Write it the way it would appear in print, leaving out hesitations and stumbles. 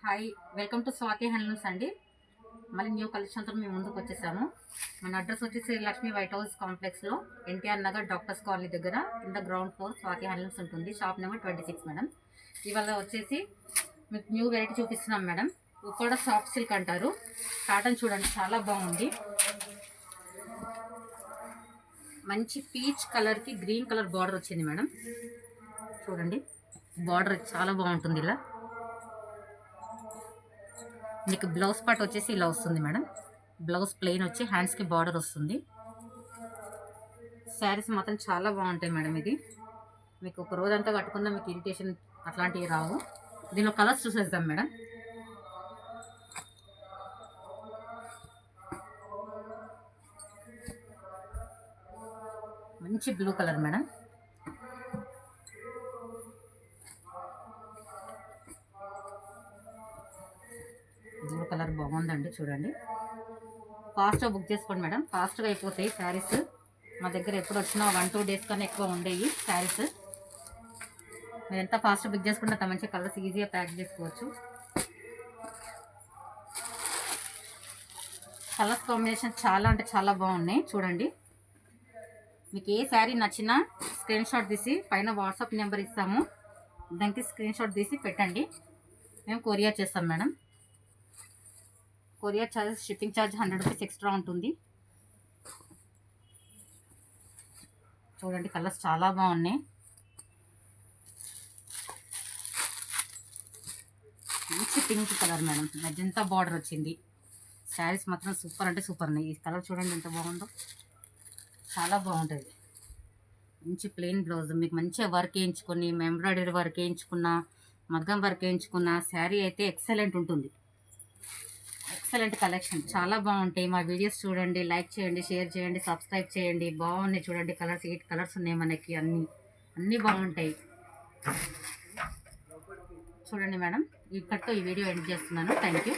Hi, welcome to Swathi handlooms అండి. మళ్ళీ new కలెక్షన్తో మేము ముందుకు వచ్చేసాము. మన అడ్రస్ వచ్చేసి లక్ష్మీ వైట్ హౌస్ కాంప్లెక్స్లో ఎన్టీఆర్ నగర్ డాక్టర్స్ కాలనీ దగ్గర కింద గ్రౌండ్ ఫ్లోర్ స్వాతి హ్యాండ్లూమ్స్ ఉంటుంది. Shop number 26 madam. ఇవాళ వచ్చేసి మీకు న్యూ వెరైటీ చూపిస్తున్నాం మేడం. కూడా సాఫ్ట్ సిల్క్ అంటారు. కాటన్ చూడండి చాలా బాగుంది. మంచి పీచ్ కలర్కి గ్రీన్ కలర్ బార్డర్ వచ్చింది మేడం. చూడండి బార్డర్ చాలా బాగుంటుంది. ఇలా మీకు బ్లౌజ్ పార్ట్ వచ్చేసి ఇలా వస్తుంది మేడం. బ్లౌజ్ ప్లెయిన్ వచ్చి హ్యాండ్స్కి బార్డర్ వస్తుంది. శారీస్ మాత్రం చాలా బాగుంటాయి మేడం. ఇది మీకు ఒక రోజంతా కట్టుకున్నా మీకు ఇరిటేషన్ అట్లాంటివి రావు. దీనిలో కలర్స్ చూసేద్దాం మేడం. మంచి blue colour madam. Blue colour బాగుందండి. చూడండి ఫాస్ట్గా బుక్ చేసుకోండి మేడం. ఫాస్ట్గా అయిపోతాయి శారీస్. మా దగ్గర ఎప్పుడు వచ్చినా 1-2 డేస్ కన్నా ఎక్కువ ఉండేవి శారీస్. మీరు ఎంత ఫాస్ట్ బుక్ చేసుకుంటే అంత మంచి కలర్స్ ఈజీగా ప్యాక్ చేసుకోవచ్చు. కలర్స్ కాంబినేషన్ చాలా అంటే చాలా బాగున్నాయి. చూడండి మీకు ఏ శారీ నచ్చినా స్క్రీన్ షాట్ తీసి పైన వాట్సాప్ నెంబర్ ఇస్తాము. దానికి స్క్రీన్ షాట్ తీసి పెట్టండి. మేము కొరియర్ చేస్తాం madam. Courier charges, shipping charge 100 rupees extra ఉంటుంది. చూడండి కలర్స్ చాలా బాగున్నాయి. మంచి pink colour madam. Magenta border వచ్చింది. శారీస్ మాత్రం సూపర్ అంటే సూపర్ ఉన్నాయి. ఈ కలర్ చూడండి ఎంత బాగుందో. చాలా బాగుంటుంది. మంచి ప్లెయిన్ బ్లౌజ్ మీకు మంచిగా వర్క్ వేయించుకొని ఎంబ్రాయిడరీ వర్క్ వేయించుకున్న, మగ్గం వర్క్ వేయించుకున్న శారీ అయితే ఎక్సలెంట్ ఉంటుంది. ఎక్సలెంట్ కలెక్షన్ చాలా బాగుంటాయి. మా వీడియోస్ చూడండి, లైక్ చేయండి, షేర్ చేయండి, సబ్స్క్రైబ్ చేయండి. బాగున్నాయి చూడండి కలర్స్. 8 కలర్స్ ఉన్నాయి మనకి. అన్నీ బాగుంటాయి. చూడండి మేడం. ఇక్కడితో ఈ వీడియో ఎండ్ చేస్తున్నాను. Thank you.